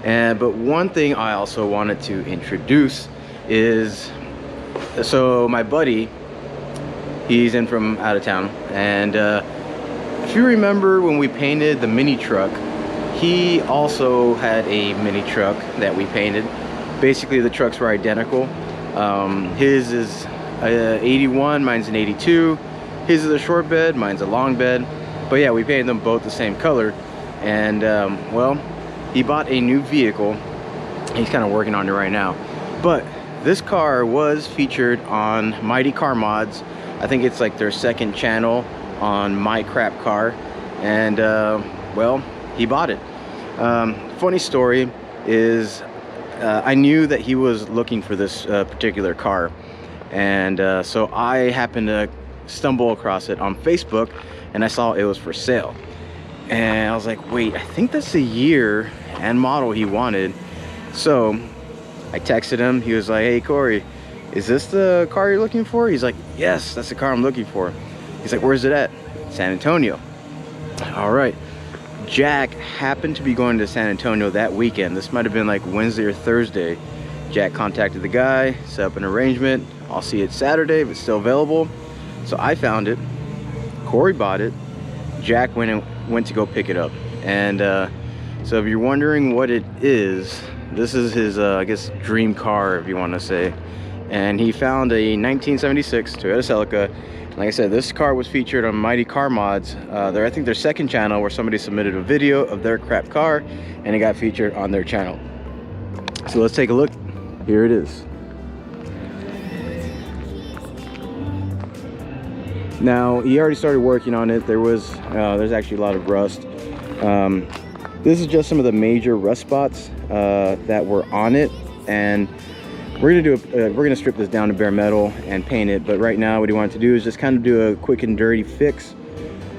But one thing I also wanted to introduce is, so my buddy, he's in from out of town, and if you remember when we painted the mini truck, he also had a mini truck that we painted. Basically the trucks were identical. His is 81, mine's an 82. His is a short bed, mine's a long bed. But yeah, we painted them both the same color. And well, he bought a new vehicle. He's kind of working on it right now. But this car was featured on Mighty Car Mods. I think it's like their second channel on My Crap Car. And well, he bought it. Funny story is, I knew that he was looking for this particular car, and so I happened to stumble across it on Facebook, and I saw it was for sale, and I was like, wait, I think that's the year and model he wanted. So I texted him. He was like, hey Corey, is this the car you're looking for? He's like, yes, that's the car I'm looking for. He's like, where's it at? San Antonio. All right. Jack happened to be going to San Antonio that weekend. This might have been like Wednesday or Thursday. Jack contacted the guy, set up an arrangement. I'll see it Saturday if it's still available. So I found it. Corey bought it. Jack went to go pick it up. And so if you're wondering what it is, this is his I guess dream car, if you want to say. And he found a 1976 Toyota Celica. Like I said, this car was featured on Mighty Car Mods. I think their second channel, where somebody submitted a video of their crap car, and it got featured on their channel. So let's take a look. Here it is. Now, he already started working on it. There's actually a lot of rust. This is just some of the major rust spots that were on it, and we're gonna strip this down to bare metal and paint it. But right now, what he wanted to do is just kind of do a quick and dirty fix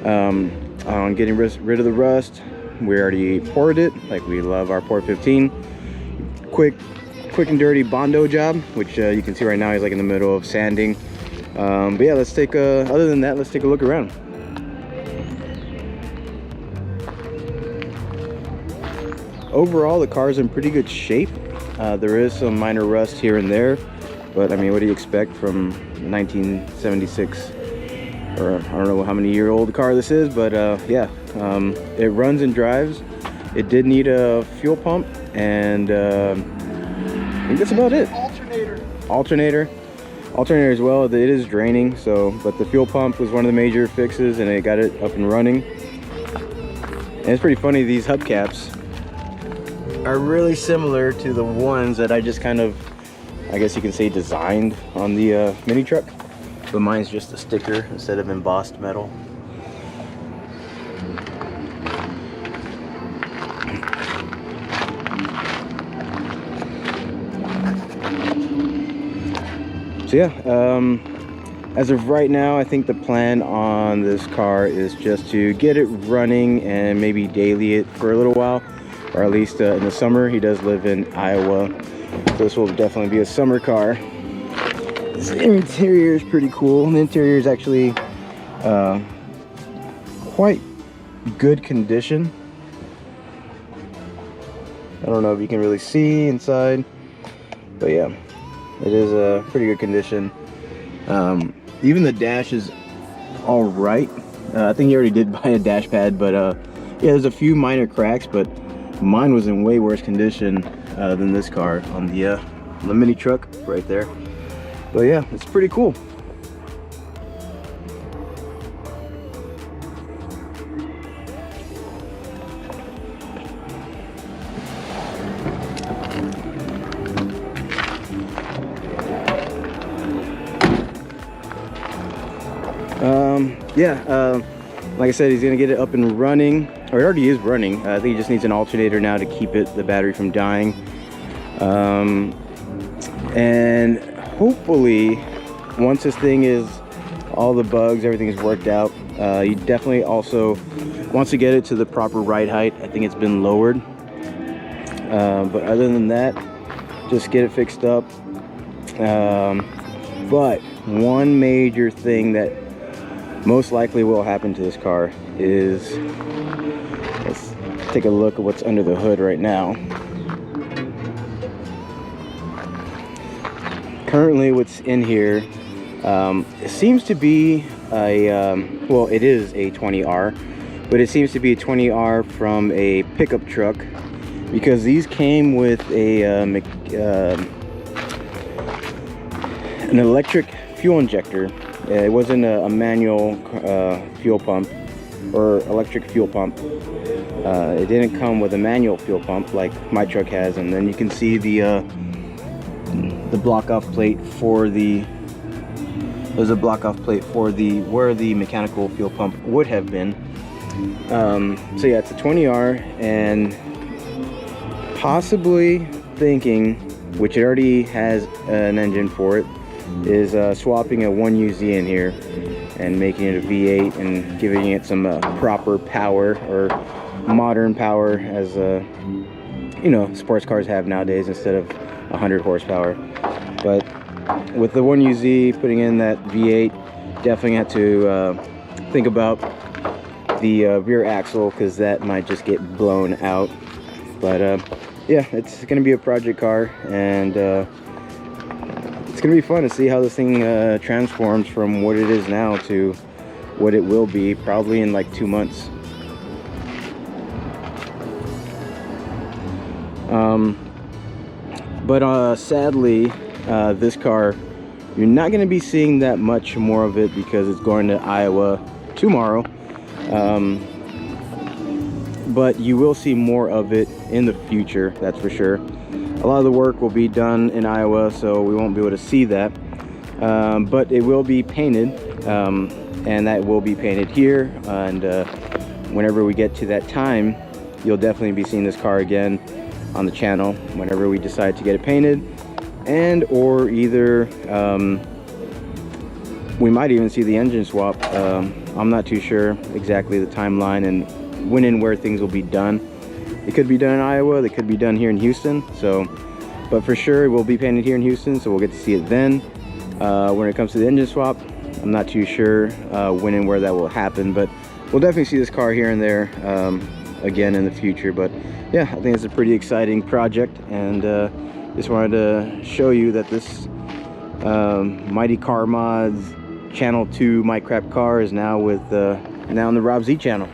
on getting rid of the rust. We already poured it, like we love our Port 15. Quick and dirty Bondo job, which you can see right now he's like in the middle of sanding. But yeah, other than that, let's take a look around. Overall, the car's in pretty good shape. There is some minor rust here and there, but I mean, what do you expect from 1976, or I don't know how many year old car this is, but yeah, it runs and drives. It did need a fuel pump, and I think that's about it. Alternator as well. It is draining, so, but the fuel pump was one of the major fixes, and it got it up and running. And it's pretty funny, these hubcaps are really similar to the ones that I just kind of, I guess you can say, designed on the mini truck, but mine's just a sticker instead of embossed metal. So yeah, as of right now, I think the plan on this car is just to get it running and maybe daily it for a little while, or at least in the summer. He does live in Iowa, so this will definitely be a summer car. This interior is pretty cool. The interior is actually quite good condition. I don't know if you can really see inside, but yeah, it is a pretty good condition. Even the dash is all right. I think he already did buy a dash pad, but yeah, there's a few minor cracks, but mine was in way worse condition than this car on the mini truck right there. But yeah, it's pretty cool. Yeah, like I said, he's gonna get it up and running, or it already is running. I think he just needs an alternator now to keep the battery from dying. And hopefully, once this thing is, all the bugs, everything is worked out, he definitely also wants to get it to the proper ride height. I think it's been lowered. But other than that, just get it fixed up. But one major thing that most likely will happen to this car is, let's take a look at what's under the hood right now. currently what's in here, it seems to be a well, it is a 20R, but it seems to be a 20R from a pickup truck, because these came with a an electric fuel injector. It wasn't a manual fuel pump or electric fuel pump. It didn't come with a manual fuel pump like my truck has. And then you can see the block off plate for the, there's a block off plate for the where the mechanical fuel pump would have been. So yeah, it's a 20R, and possibly thinking, which it already has an engine for it, is swapping a 1UZ in here and making it a V8 and giving it some proper power, or modern power, as you know, sports cars have nowadays, instead of 100 horsepower. But with the 1UZ, putting in that V8, definitely have to think about the rear axle, because that might just get blown out. But yeah, it's gonna be a project car, and it's gonna be fun to see how this thing transforms from what it is now to what it will be, probably in like 2 months. But sadly, this car, you're not going to be seeing that much more of it, because it's going to Iowa tomorrow. But you will see more of it in the future, that's for sure. A lot of the work will be done in Iowa, so we won't be able to see that. But it will be painted, and that will be painted here. And whenever we get to that time, you'll definitely be seeing this car again on the channel whenever we decide to get it painted. And or either we might even see the engine swap. I'm not too sure exactly the timeline and when and where things will be done. It could be done in Iowa, they could be done here in Houston. So, but for sure it will be painted here in Houston, so we'll get to see it then. When it comes to the engine swap, I'm not too sure when and where that will happen, but we'll definitely see this car here and there again in the future. But yeah, I think it's a pretty exciting project, and just wanted to show you that this Mighty Car Mods Channel 2 My Crap Car is now with now on the Rob Z channel.